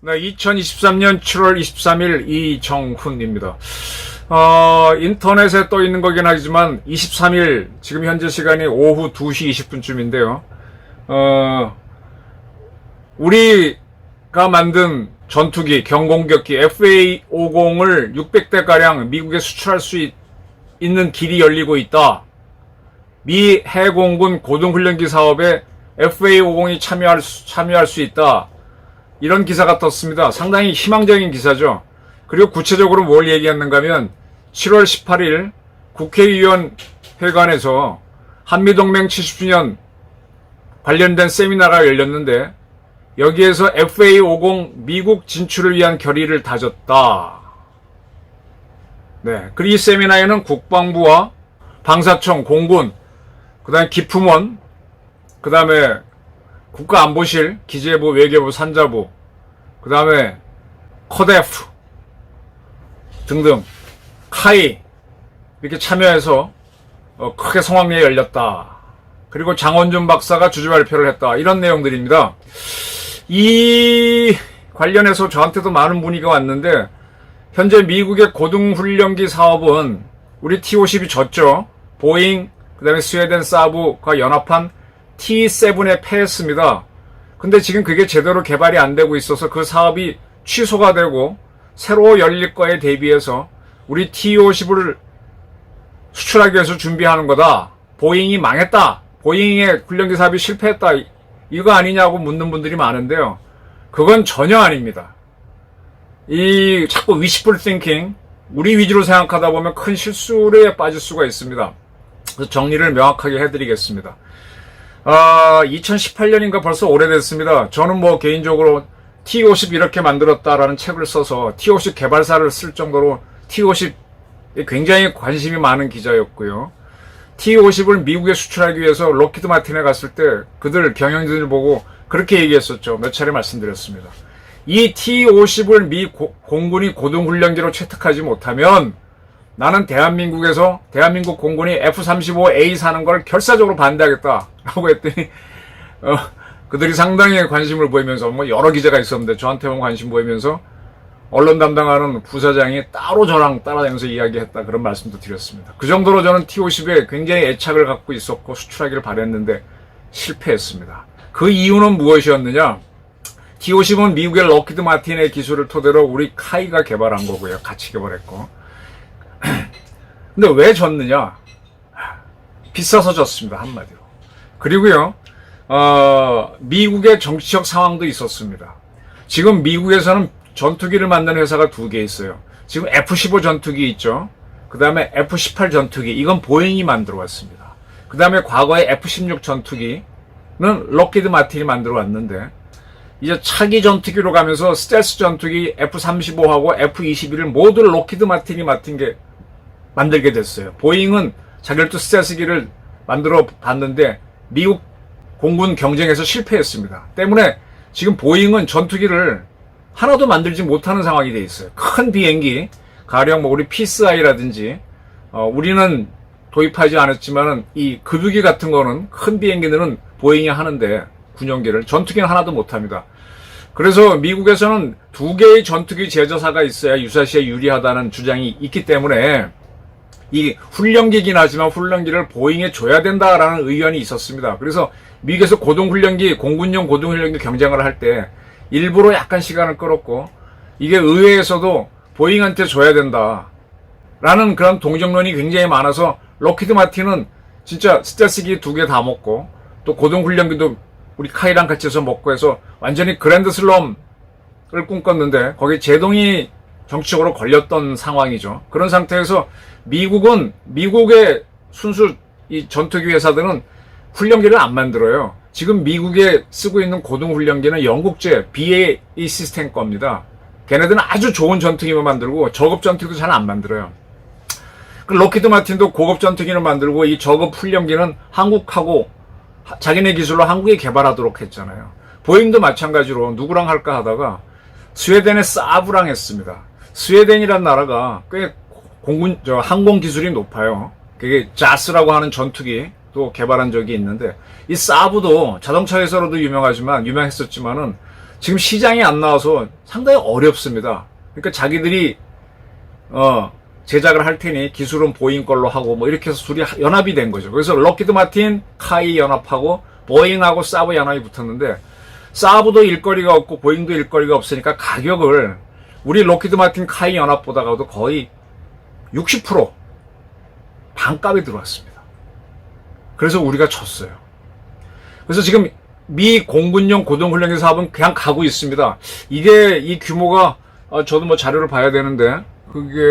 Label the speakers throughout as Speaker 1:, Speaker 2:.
Speaker 1: 네, 2023년 7월 23일 이정훈입니다. 인터넷에 떠 있는 거긴 하지만 23일 지금 현재 시간이 오후 2시 20분쯤인데요. 우리가 만든 전투기, 경공격기 FA-50을 600대가량 미국에 수출할 수 있는 길이 열리고 있다. 미 해공군 고등훈련기 사업에 FA-50이 참여할 수 있다. 이런 기사가 떴습니다. 상당히 희망적인 기사죠. 그리고 구체적으로 뭘 얘기했는가 하면 7월 18일 국회의원 회관에서 한미동맹 70주년 관련된 세미나가 열렸는데 여기에서 FA-50 미국 진출을 위한 결의를 다졌다. 네, 그리고 이 세미나에는 국방부와 방사청, 공군, 그 다음에 기품원, 그 다음에 국가안보실, 기재부, 외교부, 산자부, 그 다음에 커데프 등등 카이 이렇게 참여해서 크게 성황리에 열렸다. 그리고 장원준 박사가 주주 발표를 했다. 이런 내용들입니다. 이 관련해서 저한테도 많은 문의가 왔는데 현재 미국의 고등훈련기 사업은 우리 T-50이 졌죠. 보잉, 그 다음에 스웨덴 사브가 연합한 T7에 패했습니다. 근데 지금 그게 제대로 개발이 안 되고 있어서 그 사업이 취소가 되고 새로 열릴 거에 대비해서 우리 T-50을 수출하기 위해서 준비하는 거다. 보잉이 망했다. 보잉의 훈련기 사업이 실패했다. 이거 아니냐고 묻는 분들이 많은데요. 그건 전혀 아닙니다. 이 자꾸 wishful thinking, 우리 위주로 생각하다 보면 큰 실수에 빠질 수가 있습니다. 그래서 정리를 명확하게 해드리겠습니다. 2018년인가 벌써 오래됐습니다. 저는 뭐 개인적으로 T-50 이렇게 만들었다라는 책을 써서 T-50 개발사를 쓸 정도로 T-50에 굉장히 관심이 많은 기자였고요. T-50을 미국에 수출하기 위해서 록히드 마틴에 갔을 때 그들 경영진을 보고 그렇게 얘기했었죠. 몇 차례 말씀드렸습니다. 이 T-50을 미 공군이 고등훈련기로 채택하지 못하면 나는 대한민국 공군이 F-35A 사는 걸 결사적으로 반대하겠다 라고 했더니 그들이 상당히 관심을 보이면서 뭐 여러 기자가 있었는데 저한테만 관심 보이면서 언론 담당하는 부사장이 따로 저랑 따라다니면서 이야기했다 그런 말씀도 드렸습니다. 그 정도로 저는 T-50에 굉장히 애착을 갖고 있었고 수출하기를 바랬는데 실패했습니다. 그 이유는 무엇이었느냐? T-50은 미국의 록히드 마틴의 기술을 토대로 우리 카이가 개발한 거고요. 같이 개발했고. 근데 왜 졌느냐? 비싸서 졌습니다. 한마디로. 그리고요, 미국의 정치적 상황도 있었습니다. 지금 미국에서는 전투기를 만드는 회사가 두 개 있어요. 지금 F-15 전투기 있죠. 그 다음에 F-18 전투기. 이건 보잉이 만들어 왔습니다. 그 다음에 과거에 F-16 전투기는 록히드 마틴이 만들어 왔는데 이제 차기 전투기로 가면서 스텔스 전투기 F-35하고 F-21을 모두 록히드 마틴이 만들게 됐어요. 보잉은 자기들도 스텔스기를 만들어 봤는데 미국 공군 경쟁에서 실패했습니다. 때문에 지금 보잉은 전투기를 하나도 만들지 못하는 상황이 돼 있어요. 큰 비행기, 가령 뭐 우리 피스아이라든지 우리는 도입하지 않았지만은 이 급유기 같은 거는 큰 비행기들은 보잉이 하는데 군용기를 전투기는 하나도 못합니다. 그래서 미국에서는 두 개의 전투기 제조사가 있어야 유사시에 유리하다는 주장이 있기 때문에 이 훈련기긴 하지만 훈련기를 보잉에 줘야 된다라는 의견이 있었습니다. 그래서 미국에서 고등훈련기, 공군용 고등훈련기 경쟁을 할 때 일부러 약간 시간을 끌었고 이게 의회에서도 보잉한테 줘야 된다라는 그런 동정론이 굉장히 많아서 록히드 마틴은 진짜 스텔스기 두 개 다 먹고 또 고등훈련기도 우리 카이랑 같이 해서 먹고 해서 완전히 그랜드 슬럼을 꿈꿨는데 거기 제동이 정치적으로 걸렸던 상황이죠. 그런 상태에서 미국의 순수 이 전투기 회사들은 훈련기를 안 만들어요. 지금 미국에 쓰고 있는 고등훈련기는 영국제 BAE 시스템 겁니다. 걔네들은 아주 좋은 전투기만 만들고 저급 전투기도 잘 안 만들어요. 록히드 마틴도 고급 전투기를 만들고 이 저급 훈련기는 한국하고 자기네 기술로 한국에 개발하도록 했잖아요. 보잉도 마찬가지로 누구랑 할까 하다가 스웨덴의 사브랑 했습니다. 스웨덴이란 나라가 꽤 항공 기술이 높아요. 그게 자스라고 하는 전투기 또 개발한 적이 있는데, 이 사브도 자동차에서로도 유명했었지만은 지금 시장이 안 나와서 상당히 어렵습니다. 그러니까 자기들이 제작을 할 테니 기술은 보잉 걸로 하고 뭐 이렇게 해서 둘이 연합이 된 거죠. 그래서 럭키드 마틴, 카이 연합하고 보잉하고 사브 연합이 붙었는데, 사브도 일거리가 없고 보잉도 일거리가 없으니까 가격을 우리 럭키드 마틴 카이 연합보다가도 거의 60% 반값이 들어왔습니다. 그래서 우리가 졌어요. 그래서 지금 미 공군용 고등훈련기 사업은 그냥 가고 있습니다. 이 규모가, 저도 뭐 자료를 봐야 되는데, 그게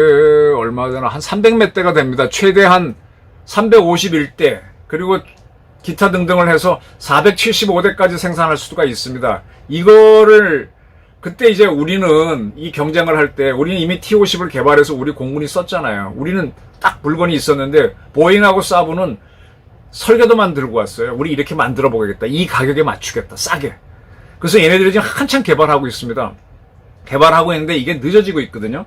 Speaker 1: 얼마 되나? 한 300몇 대가 됩니다. 최대 한 351대, 그리고 기타 등등을 해서 475대까지 생산할 수가 있습니다. 이거를, 그때 이제 우리는 이 경쟁을 할 때, 우리는 이미 T-50을 개발해서 우리 공군이 썼잖아요. 우리는 딱 물건이 있었는데, 보잉하고 사브는 설계도만 들고 왔어요. 우리 이렇게 만들어 보겠다. 이 가격에 맞추겠다. 싸게. 그래서 얘네들이 지금 한참 개발하고 있습니다. 개발하고 있는데 이게 늦어지고 있거든요.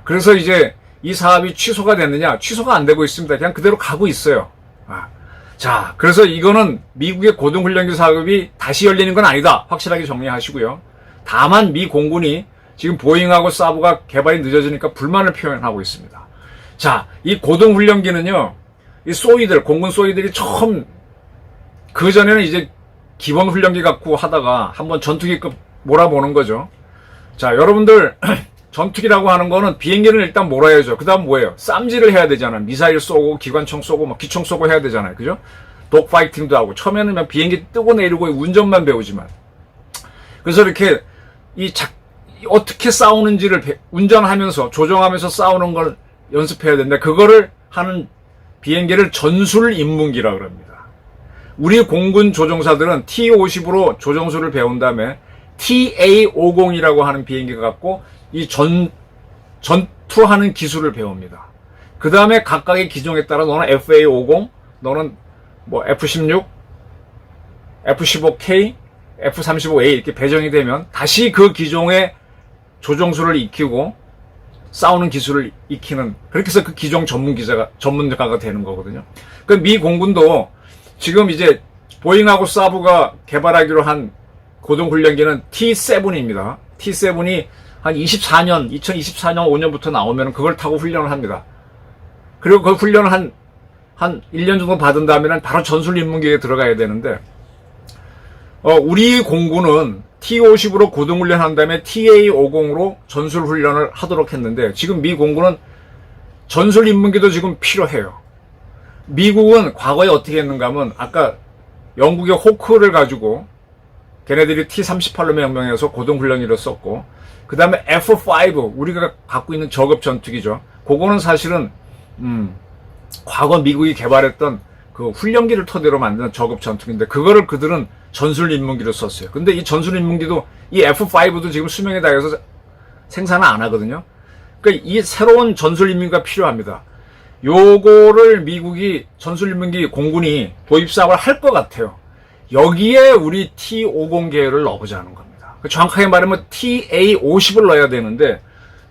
Speaker 1: 그래서 이제 이 사업이 취소가 됐느냐? 취소가 안 되고 있습니다. 그냥 그대로 가고 있어요. 자, 그래서 이거는 미국의 고등훈련기 사업이 다시 열리는 건 아니다. 확실하게 정리하시고요. 다만 미 공군이 지금 보잉하고 사브가 개발이 늦어지니까 불만을 표현하고 있습니다. 자, 이 고등훈련기는요, 이 공군 소위들이 처음, 그전에는 이제 기본 훈련기 갖고 하다가 한번 전투기급 몰아보는 거죠. 자, 여러분들, 전투기라고 하는 거는 비행기는 일단 몰아야죠. 그 다음 뭐예요? 쌈질을 해야 되잖아요. 미사일 쏘고, 기관총 쏘고, 막 기총 쏘고 해야 되잖아요. 그죠? 독파이팅도 하고, 처음에는 그냥 비행기 뜨고 내리고 운전만 배우지만. 그래서 이렇게, 어떻게 싸우는지를 운전하면서, 조종하면서 싸우는 걸 연습해야 되는데, 그거를 하는 비행기를 전술 입문기라고 합니다. 우리 공군 조종사들은 T-50으로 조종술을 배운 다음에 TA-50이라고 하는 비행기가 갖고 이 전투하는 기술을 배웁니다. 그 다음에 각각의 기종에 따라 너는 FA-50, 너는 뭐 F-16, F-15K, F-35A 이렇게 배정이 되면 다시 그 기종의 조종술을 익히고 싸우는 기술을 익히는, 그렇게 해서 그 기종 전문가가 되는 거거든요. 그 미 공군도 지금 이제 보잉하고 사브가 개발하기로 한 고등훈련기는 T-7입니다. T-7이 한 2024년 5년부터 나오면 그걸 타고 훈련을 합니다. 그리고 그 훈련을 한 1년 정도 받은 다음에는 바로 전술 입문기에 들어가야 되는데, 우리 공군은 T-50으로 고등훈련 한 다음에 TA-50으로 전술훈련을 하도록 했는데, 지금 미 공군은 전술 입문기도 지금 필요해요. 미국은 과거에 어떻게 했는가 하면, 아까 영국의 호크를 가지고 걔네들이 T-38로 명명해서 고등훈련기로 썼고, 그 다음에 F-5, 우리가 갖고 있는 저급 전투기죠. 그거는 사실은 과거 미국이 개발했던 그 훈련기를 토대로 만든 저급 전투기인데, 그거를 그들은 전술 입문기로 썼어요. 근데 이 전술 입문기도, 이 F5도 지금 수명이 다해서 생산을 안 하거든요. 그러니까 이 새로운 전술 입문기가 필요합니다. 요거를 미국이 전술 입문기 공군이 도입 사업을 할 것 같아요. 여기에 우리 T-50 계열을 넣어보자는 겁니다. 정확하게 말하면 TA-50을 넣어야 되는데,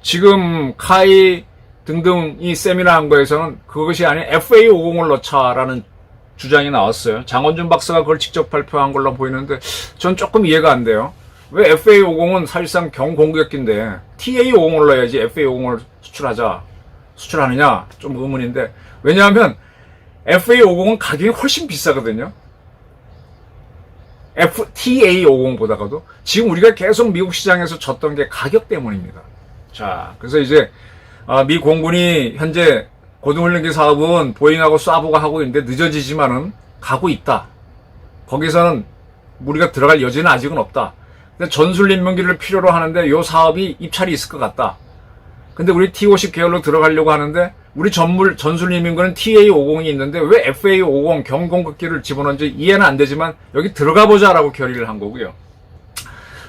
Speaker 1: 지금 카이 등등이 세미나 한 거에서는 그것이 아닌 FA-50을 넣자라는 주장이 나왔어요. 장원준 박사가 그걸 직접 발표한 걸로 보이는데, 전 조금 이해가 안 돼요. 왜 FA-50은 사실상 경공격기인데 TA-50을 넣어야지 FA-50을 수출하느냐, 좀 의문인데, 왜냐하면 FA-50은 가격이 훨씬 비싸거든요. TA-50보다가도. 지금 우리가 계속 미국 시장에서 졌던 게 가격 때문입니다. 자, 그래서 이제 미 공군이 현재 고등훈련기 사업은 보잉하고 사브가 하고 있는데 늦어지지만은 가고 있다. 거기서는 우리가 들어갈 여지는 아직은 없다. 근데 전술 입문기를 필요로 하는데 요 사업이 입찰이 있을 것 같다. 근데 우리 T-50 계열로 들어가려고 하는데, 우리 전술 입문기는 TA-50이 있는데 왜 FA-50 경공격기를 집어넣는지 이해는 안 되지만 여기 들어가 보자라고 결의를 한 거고요.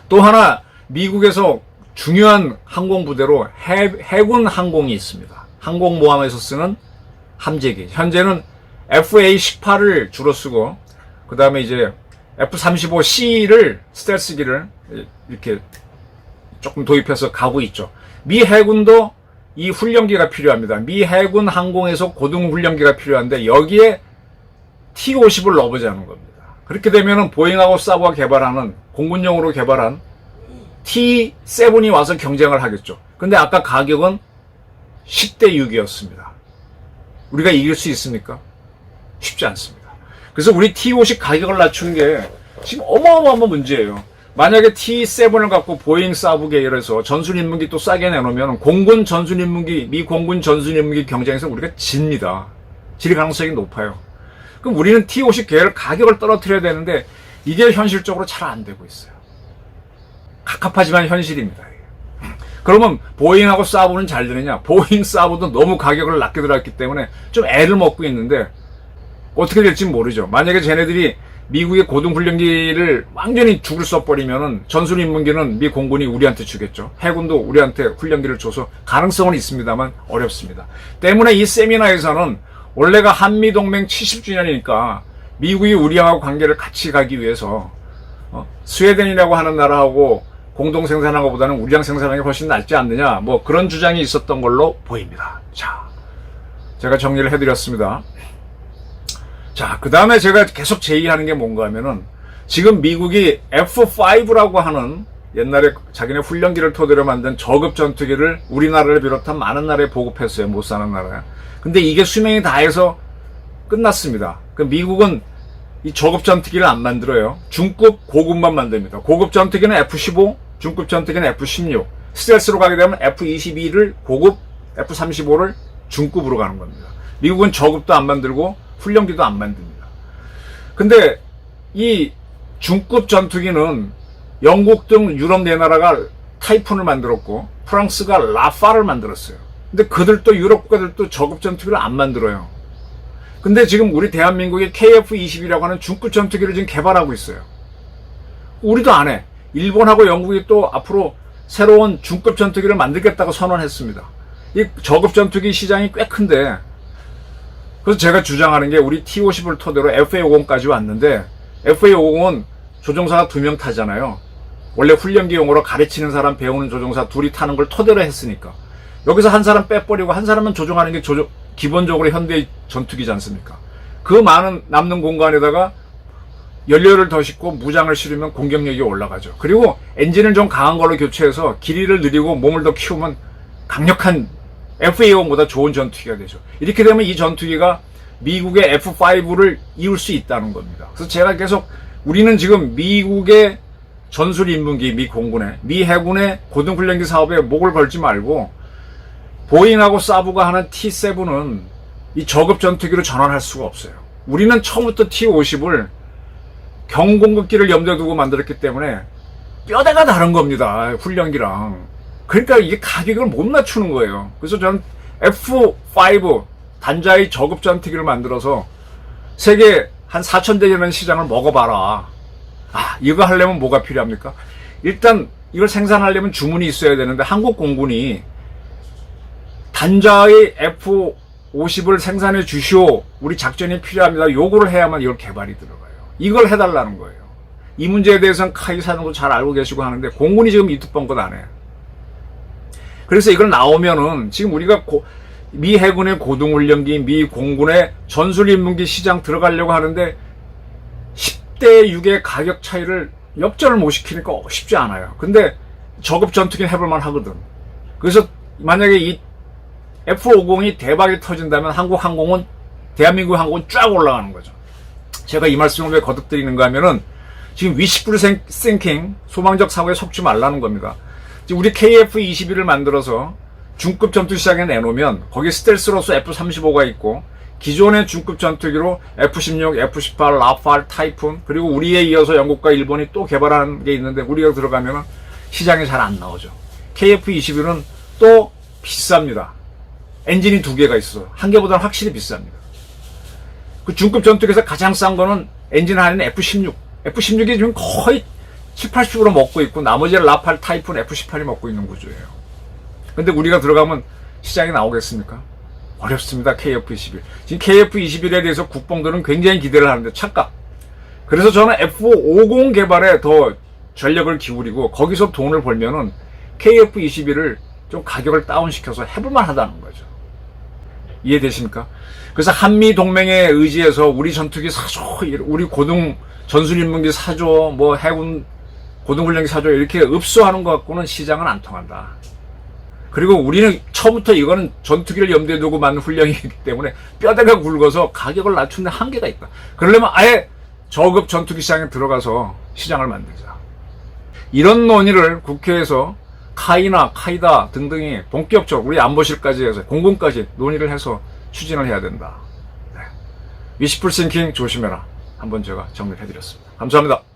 Speaker 1: 또 하나, 미국에서 중요한 항공부대로 해군 항공이 있습니다. 항공모함에서 쓰는 함재기. 현재는 FA-18을 주로 쓰고, 그 다음에 이제 F-35C를, 스텔스기를 이렇게 조금 도입해서 가고 있죠. 미 해군도 이 훈련기가 필요합니다. 미 해군 항공에서 고등 훈련기가 필요한데 여기에 T-50을 넣어보자는 겁니다. 그렇게 되면은 보잉하고 사브가 개발하는 공군용으로 개발한 T-7이 와서 경쟁을 하겠죠. 근데 아까 가격은 10대 6이었습니다. 우리가 이길 수 있습니까? 쉽지 않습니다. 그래서 우리 T-50 가격을 낮추는 게 지금 어마어마한 문제예요. 만약에 T-7을 갖고 보잉 사브 계열에서 전술인문기 또 싸게 내놓으면 공군 전술인문기, 미 공군 전술인문기 경쟁에서 우리가 집니다. 질 가능성이 높아요. 그럼 우리는 T-50 계열 가격을 떨어뜨려야 되는데 이게 현실적으로 잘 안 되고 있어요. 갑갑하지만 현실입니다. 그러면 보잉하고 사브는 잘 되느냐? 보잉 사브도 너무 가격을 낮게 들어갔기 때문에 좀 애를 먹고 있는데 어떻게 될지 모르죠. 만약에 쟤네들이 미국의 고등훈련기를 완전히 죽을 써버리면은 전술인문기는 미 공군이 우리한테 주겠죠. 해군도 우리한테 훈련기를 줘서 가능성은 있습니다만 어렵습니다. 때문에 이 세미나에서는 원래가 한미동맹 70주년이니까 미국이 우리하고 관계를 같이 가기 위해서 스웨덴이라고 하는 나라하고 공동 생산한 것보다는 우리랑 생산하는 게 훨씬 낫지 않느냐, 뭐 그런 주장이 있었던 걸로 보입니다. 자, 제가 정리를 해드렸습니다. 자, 그 다음에 제가 계속 제의하는 게 뭔가 하면은 지금 미국이 F5라고 하는 옛날에 자기네 훈련기를 토대로 만든 저급 전투기를 우리나라를 비롯한 많은 나라에 보급했어요. 못 사는 나라에. 근데 이게 수명이 다해서 끝났습니다. 그 미국은 이 저급 전투기를 안 만들어요. 중급 고급만 만듭니다. 고급 전투기는 F-15, 중급 전투기는 F-16. 스텔스로 가게 되면 F-22를 고급, F-35를 중급으로 가는 겁니다. 미국은 저급도 안 만들고 훈련기도 안 만듭니다. 근데 이 중급 전투기는 영국 등 유럽 네 나라가 타이푼을 만들었고 프랑스가 라파를 만들었어요. 근데 그들도 유럽 국가들도 저급 전투기를 안 만들어요. 근데 지금 우리 대한민국이 KF-21이라고 하는 중급 전투기를 지금 개발하고 있어요. 우리도 안 해. 일본하고 영국이 또 앞으로 새로운 중급 전투기를 만들겠다고 선언했습니다. 이 저급 전투기 시장이 꽤 큰데, 그래서 제가 주장하는 게 우리 T-50을 토대로 FA-50까지 왔는데, FA-50은 조종사가 2명 타잖아요. 원래 훈련기용으로 가르치는 사람, 배우는 조종사 둘이 타는 걸 토대로 했으니까. 여기서 한 사람 빼버리고 한 사람은 조종하는 게 기본적으로 현대 전투기지 않습니까? 그 많은 남는 공간에다가 연료를 더 싣고 무장을 실으면 공격력이 올라가죠. 그리고 엔진을 좀 강한 걸로 교체해서 길이를 느리고 몸을 더 키우면 강력한 FA-50보다 좋은 전투기가 되죠. 이렇게 되면 이 전투기가 미국의 F-5를 이을 수 있다는 겁니다. 그래서 제가 계속 우리는 지금 미국의 전술인문기, 미 공군의, 미 해군의 고등훈련기 사업에 목을 걸지 말고 보잉하고 사브가 하는 T-7은 이 저급 전투기로 전환할 수가 없어요. 우리는 처음부터 T-50을 경공급기를 염두에 두고 만들었기 때문에 뼈대가 다른 겁니다. 훈련기랑. 그러니까 이게 가격을 못 낮추는 거예요. 그래서 저는 F5 단자의 저급 전투기를 만들어서 세계 한 4,000대 되는 시장을 먹어봐라. 아, 이거 하려면 뭐가 필요합니까? 일단 이걸 생산하려면 주문이 있어야 되는데 한국 공군이 단자의 F-50을 생산해 주시오. 우리 작전이 필요합니다. 요구를 해야만 이걸 개발이 들어가요. 이걸 해달라는 거예요. 이 문제에 대해서는 카이 사장도 잘 알고 계시고 하는데 공군이 지금 이투뻥긋 안 해요. 그래서 이걸 나오면은 지금 우리가 미 해군의 고등훈련기, 미 공군의 전술인문기 시장 들어가려고 하는데 10대 6의 가격 차이를 역전을 못 시키니까 쉽지 않아요. 근데 저급 전투기는 해볼만 하거든. 그래서 만약에 이 F-50이 대박이 터진다면 한국 항공은, 대한민국 항공은 쫙 올라가는 거죠. 제가 이 말씀을 왜 거듭드리는가 하면은 지금 위시풀 싱킹, 소망적 사고에 속지 말라는 겁니다. 지금 우리 KF-21을 만들어서 중급 전투 시장에 내놓으면 거기 스텔스로서 F-35가 있고 기존의 중급 전투기로 F-16, F-18, 라팔, 타이푼, 그리고 우리에 이어서 영국과 일본이 또 개발한 게 있는데 우리가 들어가면은 시장에 잘 안 나오죠. KF-21은 또 비쌉니다. 엔진이 2개가 있어. 한 개보다는 확실히 비쌉니다. 그 중급 전투기에서 가장 싼 거는 엔진 하나는 F-16. F-16이 지금 거의 7, 80으로 먹고 있고 나머지 라팔, 타이푼, F-18이 먹고 있는 구조예요. 근데 우리가 들어가면 시장에 나오겠습니까? 어렵습니다. KF-21. 지금 KF-21에 대해서 국방들은 굉장히 기대를 하는데 착각. 그래서 저는 F-50 개발에 더 전력을 기울이고 거기서 돈을 벌면은 KF-21을 좀 가격을 다운시켜서 해볼만 하다는 거죠. 이해되십니까? 그래서 한미 동맹에 의지해서 우리 전투기 사줘, 우리 고등 전술인문기 사줘, 뭐 해군 고등훈련기 사줘 이렇게 읍수하는 것 갖고는 시장은 안 통한다. 그리고 우리는 처음부터 이거는 전투기를 염두에 두고 만든 훈련이기 때문에 뼈대가 굵어서 가격을 낮추는 데 한계가 있다. 그러려면 아예 저급 전투기 시장에 들어가서 시장을 만들자. 이런 논의를 국회에서 카이나 카이다 등등이 본격적으로 우리 안보실까지 해서 공군까지 논의를 해서 추진을 해야 된다. 네. 위시풀 싱킹 조심해라. 한번 제가 정리를 해드렸습니다. 감사합니다.